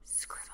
Scribbles.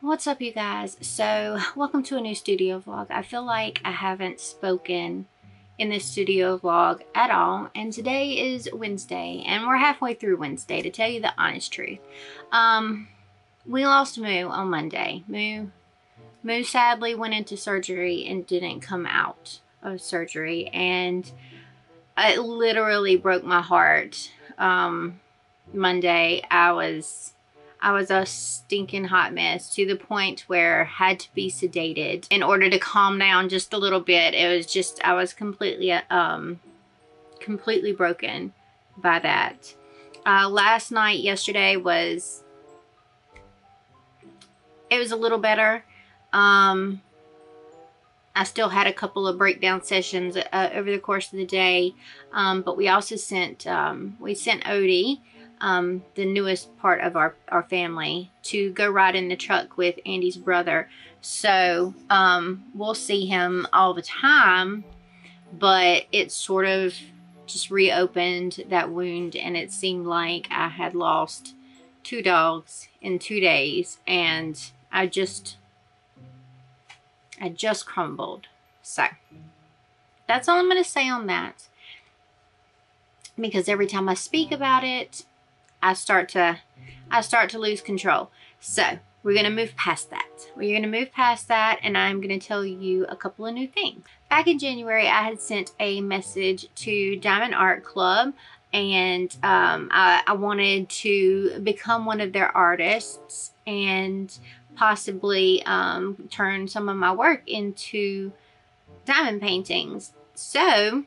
What's up, you guys? So welcome to a new studio vlog. I feel like I haven't spoken in this studio vlog at all, and today is Wednesday and we're halfway through Wednesday, to tell you the honest truth. We lost Moo on Monday. Moo sadly went into surgery and didn't come out of surgery, and it literally broke my heart. Monday I was a stinking hot mess, to the point where I had to be sedated in order to calm down just a little bit. It was just, I was completely broken by that. Last night, yesterday, it was a little better. I still had a couple of breakdown sessions over the course of the day, but we also sent Odie, the newest part of our family, to go ride in the truck with Andy's brother. So we'll see him all the time, but it sort of just reopened that wound, and it seemed like I had lost 2 dogs in 2 days, and I just crumbled. So that's all I'm going to say on that, because every time I speak about it, I start to lose control. So we're going to move past that. We're going to move past that, and I'm going to tell you a couple of new things. Back in January, I had sent a message to Diamond Art Club, and I wanted to become one of their artists and possibly turn some of my work into diamond paintings. So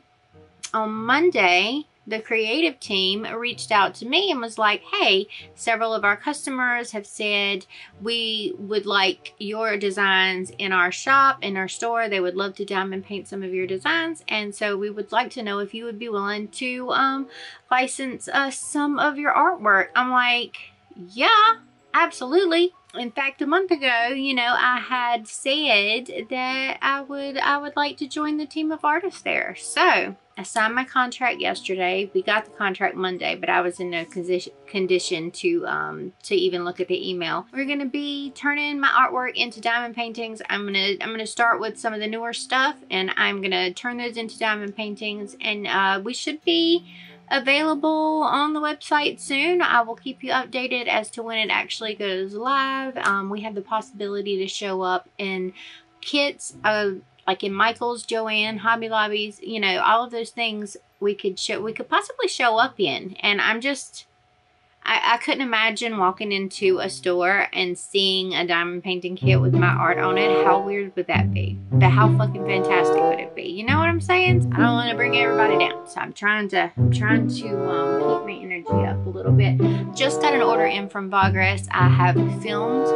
on Monday, the creative team reached out to me and was like, hey, several of our customers have said we would like your designs in our shop, in our store. They would love to diamond paint some of your designs, and so we would like to know if you would be willing to license us some of your artwork. I'm like, yeah, absolutely. In fact, a month ago, you know, I had said that I would like to join the team of artists there. So I signed my contract yesterday. We got the contract Monday, but I was in no condition to even look at the email. We're gonna be turning my artwork into diamond paintings. I'm gonna start with some of the newer stuff, and I'm gonna turn those into diamond paintings, and we should be available on the website soon. I will keep you updated as to when it actually goes live. We have the possibility to show up in kits, like in Michael's, Joann, Hobby Lobbies, you know, all of those things we could possibly show up in. And I'm I couldn't imagine walking into a store and seeing a diamond painting kit with my art on it. How weird would that be? But how fucking fantastic would it be? You know what I'm saying? I don't want to bring everybody down, so I'm trying to keep my energy up a little bit. Just got an order in from Progress. I have filmed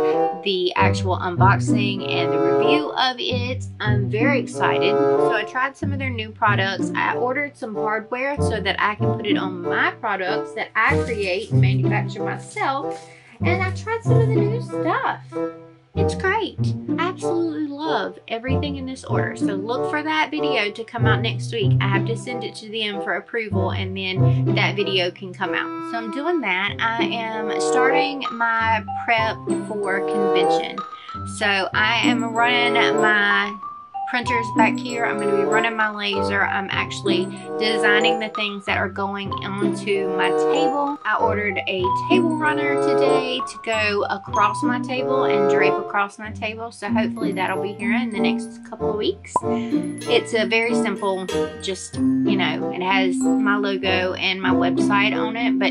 the actual unboxing and the review of it. I'm very excited. So I tried some of their new products. I ordered some hardware so that I can put it on my products that I create and manufacture myself. And I tried some of the new stuff. It's great. I absolutely love everything in this order. So look for that video to come out next week. I have to send it to them for approval, and then that video can come out. So I'm doing that. I am starting my prep for convention. So I am running my printers back here. I'm going to be running my laser. I'm actually designing the things that are going onto my table. I ordered a table runner today to go across my table and drape across my table. So hopefully that'll be here in the next couple of weeks. It's a very simple, just, you know, it has my logo and my website on it, but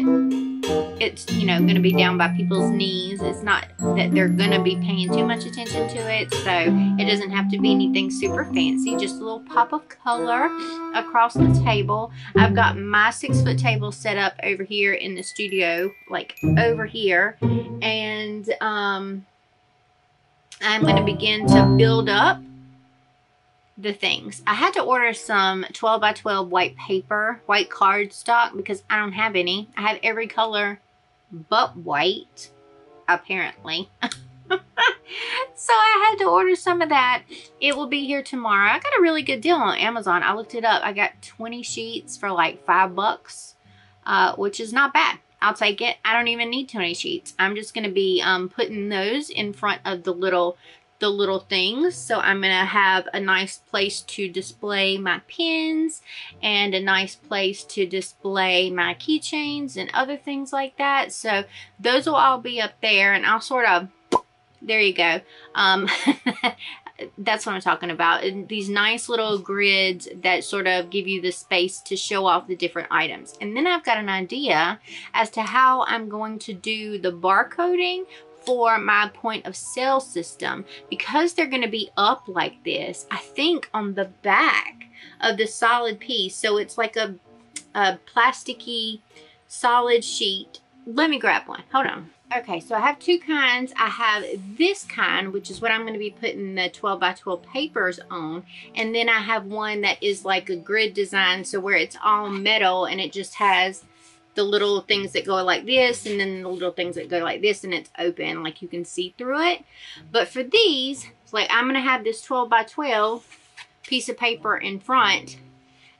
it's, you know, going to be down by people's knees. It's not that they're going to be paying too much attention to it, so it doesn't have to be anything super fancy, just a little pop of color across the table. I've got my 6-foot table set up over here in the studio, like over here, and I'm going to begin to build up the things. I had to order some 12 by 12 white paper, white cardstock, because I don't have any. I have every color but white, apparently. So I had to order some of that. It will be here tomorrow. I got a really good deal on Amazon. I looked it up. I got 20 sheets for like $5, which is not bad. I'll take it. I don't even need 20 sheets. I'm just going to be putting those in front of the little things. So I'm going to have a nice place to display my pins and a nice place to display my keychains and other things like that. So those will all be up there, and I'll sort of, there you go. That's what I'm talking about. These nice little grids that sort of give you the space to show off the different items. And then I've got an idea as to how I'm going to do the barcoding for my point of sale system, because they're going to be up like this. I think on the back of the solid piece, so it's like a plasticky solid sheet. Let me grab one. Hold on. Okay, so I have two kinds. I have this kind, which is what I'm going to be putting the 12 by 12 papers on, and then I have one that is like a grid design, so where it's all metal and it just has the little things that go like this, and then the little things that go like this, and it's open, like you can see through it. But for these, it's like I'm gonna have this 12 by 12 piece of paper in front,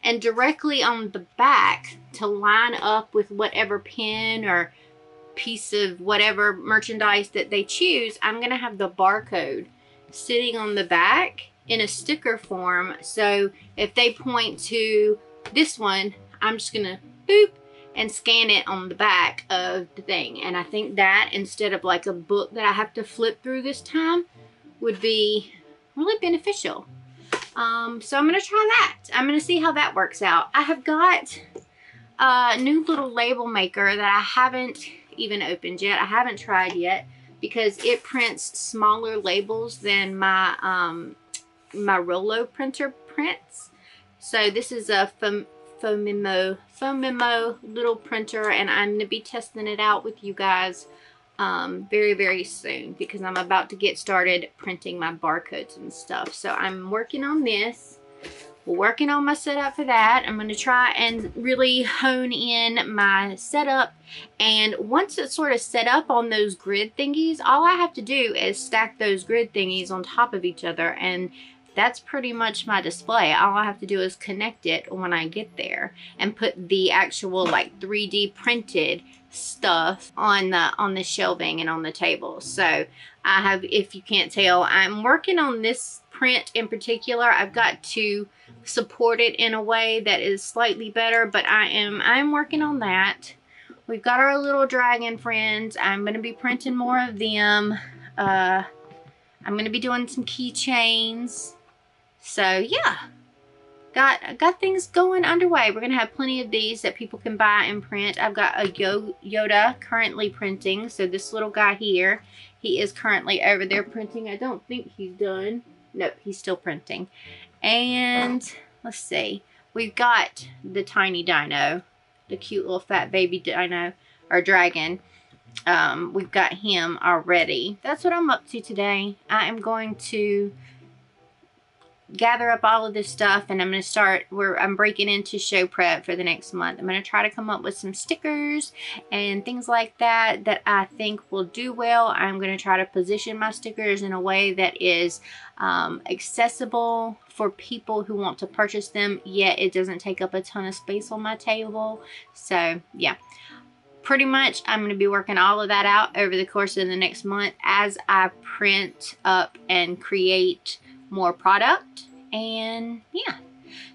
and directly on the back to line up with whatever pin or piece of whatever merchandise that they choose, I'm gonna have the barcode sitting on the back in a sticker form. So if they point to this one, I'm just gonna boop and scan it on the back of the thing. And I think that, instead of like a book that I have to flip through this time, would be really beneficial. So I'm gonna try that. I'm gonna see how that works out. I have got a new little label maker that I haven't even opened yet. I haven't tried yet because it prints smaller labels than my my Rollo printer prints. So this is a Fomimo little printer, and I'm going to be testing it out with you guys very, very soon, because I'm about to get started printing my barcodes and stuff. So I'm working on this. We're working on my setup for that. I'm going to try and really hone in my setup, and once it's sort of set up on those grid thingies, all I have to do is stack those grid thingies on top of each other, and that's pretty much my display. All I have to do is connect it when I get there and put the actual like 3D printed stuff on the shelving and on the table. So I have, if you can't tell, I'm working on this print in particular. I've got to support it in a way that is slightly better, but I'm working on that. We've got our little dragon friends. I'm going to be printing more of them. I'm going to be doing some keychains. So yeah, got things going underway. We're gonna have plenty of these that people can buy and print. I've got a Yoda currently printing. So this little guy here, he is currently over there printing. I don't think he's done. Nope, he's still printing. And let's see, we've got the tiny dino, the cute little fat baby dino or dragon. We've got him already. That's what I'm up to today. I am going to gather up all of this stuff, and I'm going to start where I'm breaking into show prep for the next month. I'm going to try to come up with some stickers and things like that that I think will do well. I'm going to try to position my stickers in a way that is accessible for people who want to purchase them, yet it doesn't take up a ton of space on my table. So yeah, pretty much I'm going to be working all of that out over the course of the next month as I print up and create more product. And yeah,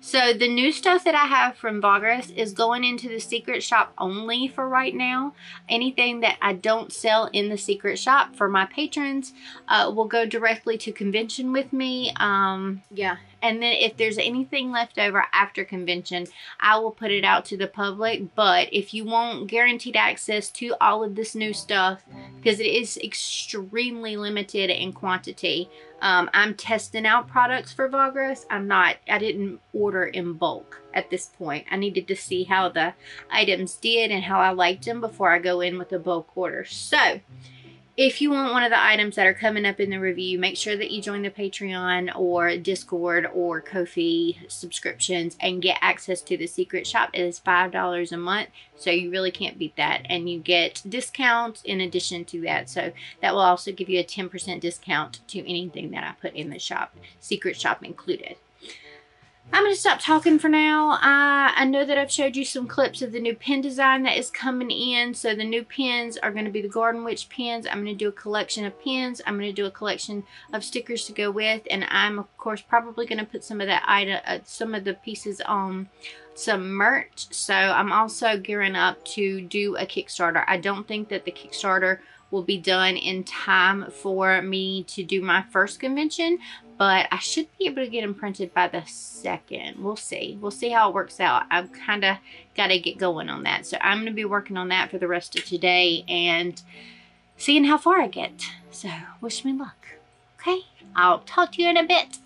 so the new stuff that I have from Vogress is going into the secret shop only for right now. Anything that I don't sell in the secret shop for my patrons will go directly to convention with me. Yeah, and then if there's anything left over after convention, I will put it out to the public. But if you want guaranteed access to all of this new stuff, because it is extremely limited in quantity, I'm testing out products for Vogress. I didn't order in bulk at this point. I needed to see how the items did and how I liked them before I go in with a bulk order. So if you want one of the items that are coming up in the review, make sure that you join the Patreon or Discord or Ko-fi subscriptions and get access to the secret shop. It is $5 a month, so you really can't beat that. And you get discounts in addition to that. So that will also give you a 10% discount to anything that I put in the shop, secret shop included. I'm going to stop talking for now. I know that I've showed you some clips of the new pen design that is coming in. So the new pens are going to be the Garden Witch pens. I'm going to do a collection of pens. I'm going to do a collection of stickers to go with. And I'm, of course, probably going to put some of that some of the pieces on some merch. So I'm also gearing up to do a Kickstarter. I don't think that the Kickstarter will be done in time for me to do my first convention, but I should be able to get them printed by the 2nd. We'll see. We'll see how it works out. I've kind of got to get going on that. So I'm going to be working on that for the rest of today and seeing how far I get. So wish me luck. Okay? I'll talk to you in a bit.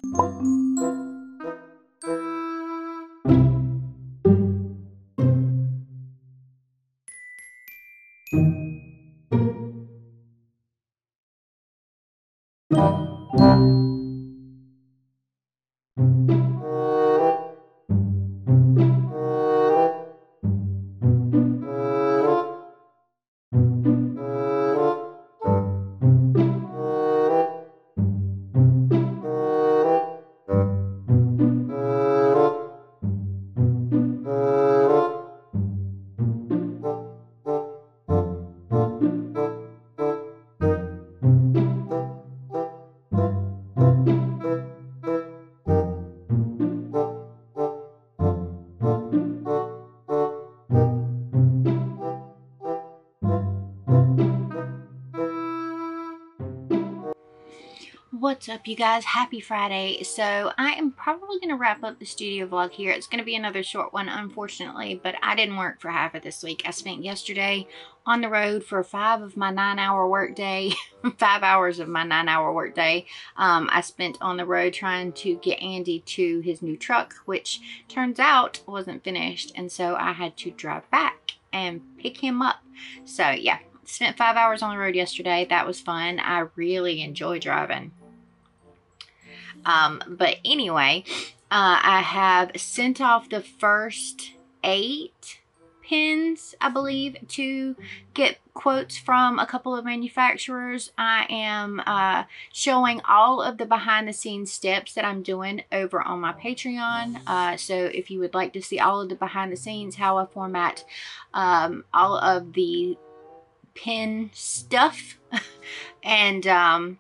What's up, you guys? Happy Friday. So I am probably going to wrap up the studio vlog here. It's going to be another short one, unfortunately, but I didn't work for half of this week. I spent yesterday on the road for 5 of my 9-hour work day, 5 hours of my 9-hour work day. I spent on the road trying to get Andy to his new truck, which turns out wasn't finished. And so I had to drive back and pick him up. So yeah, spent 5 hours on the road yesterday. That was fun. I really enjoy driving. But anyway, I have sent off the first 8 pens, I believe, to get quotes from a couple of manufacturers. I am showing all of the behind the scenes steps that I'm doing over on my Patreon. So if you would like to see all of the behind the scenes, how I format all of the pen stuff and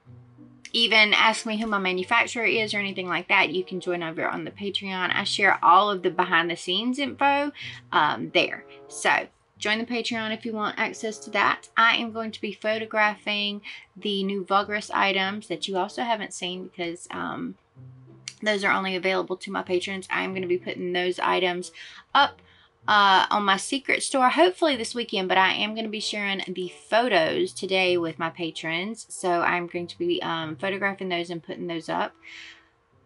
even ask me who my manufacturer is or anything like that, you can join over on the Patreon. I share all of the behind the scenes info there. So join the Patreon if you want access to that. I am going to be photographing the new Vogress items that you also haven't seen because Those are only available to my patrons. I am going to be putting those items up on my secret store hopefully this weekend, but I am going to be sharing the photos today with my patrons. So I'm going to be photographing those and putting those up.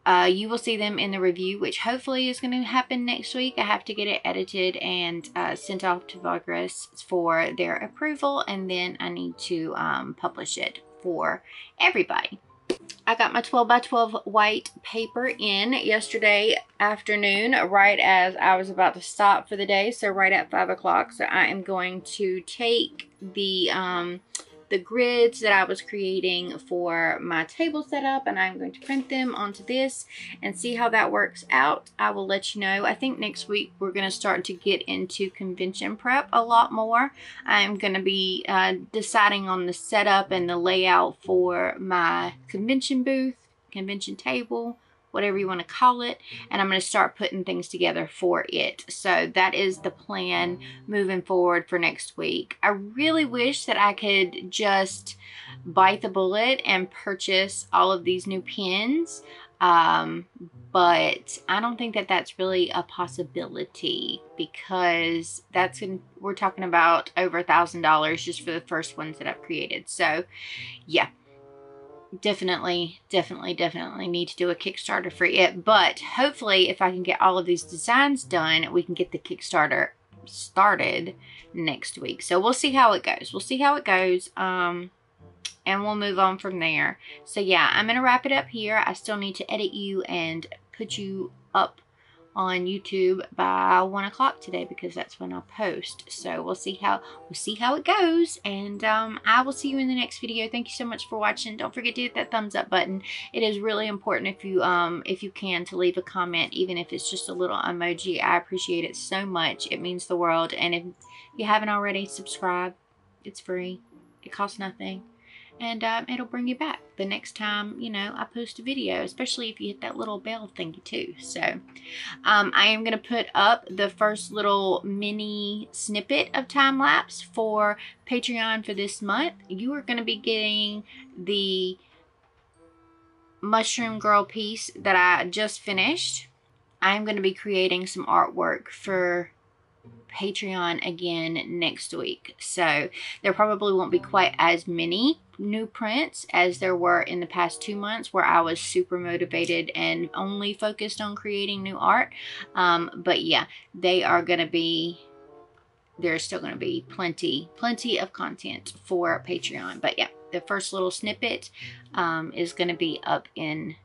You will see them in the review, which hopefully is going to happen next week. I have to get it edited and sent off to Progress for their approval, and then I need to publish it for everybody. I got my 12 by 12 white paper in yesterday afternoon, right as I was about to stop for the day, so right at 5 o'clock. So I am going to take the grids that I was creating for my table setup, and I'm going to print them onto this and see how that works out. I will let you know. I think next week we're going to start to get into convention prep a lot more. I'm going to be deciding on the setup and the layout for my convention booth, convention table, whatever you want to call it, and I'm going to start putting things together for it. So that is the plan moving forward for next week. I really wish that I could just bite the bullet and purchase all of these new pins, but I don't think that that's really a possibility, because we're talking about over $1,000 just for the first ones that I've created. So yeah, definitely need to do a Kickstarter for it. But hopefully if I can get all of these designs done, we can get the Kickstarter started next week. So we'll see how it goes. And we'll move on from there. So yeah, I'm gonna wrap it up here. I still need to edit you and put you up on YouTube by 1 o'clock today, because that's when I'll post. So we'll see how it goes, and I will see you in the next video. Thank you so much for watching. Don't forget to hit that thumbs up button. It is really important if you can, to leave a comment, even if it's just a little emoji. I appreciate it so much. It means the world. And if you haven't already, subscribe. It's free. It costs nothing. And it'll bring you back the next time, you know, I post a video, especially if you hit that little bell thingy too. So I am going to put up the first little mini snippet of time lapse for Patreon for this month. You are going to be getting the Mushroom Girl piece that I just finished. I'm going to be creating some artwork for Patreon again next week. So there probably won't be quite as many new prints as there were in the past 2 months, where I was super motivated and only focused on creating new art. But yeah, there's still going to be plenty of content for Patreon. But yeah, the first little snippet is going to be up in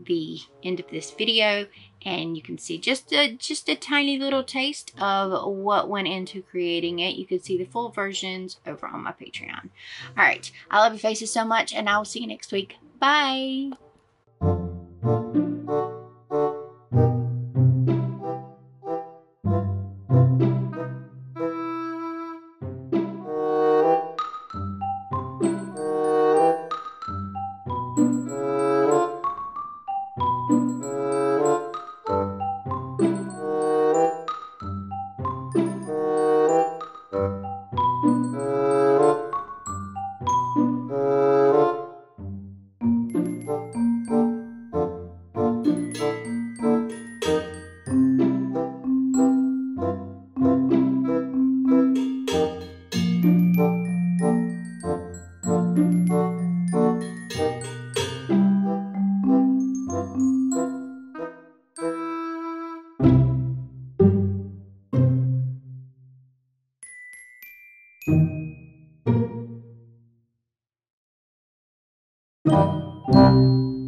the end of this video, and you can see just a tiny little taste of what went into creating it. You can see the full versions over on my Patreon. All right, I love your faces so much, and I will see you next week. Bye.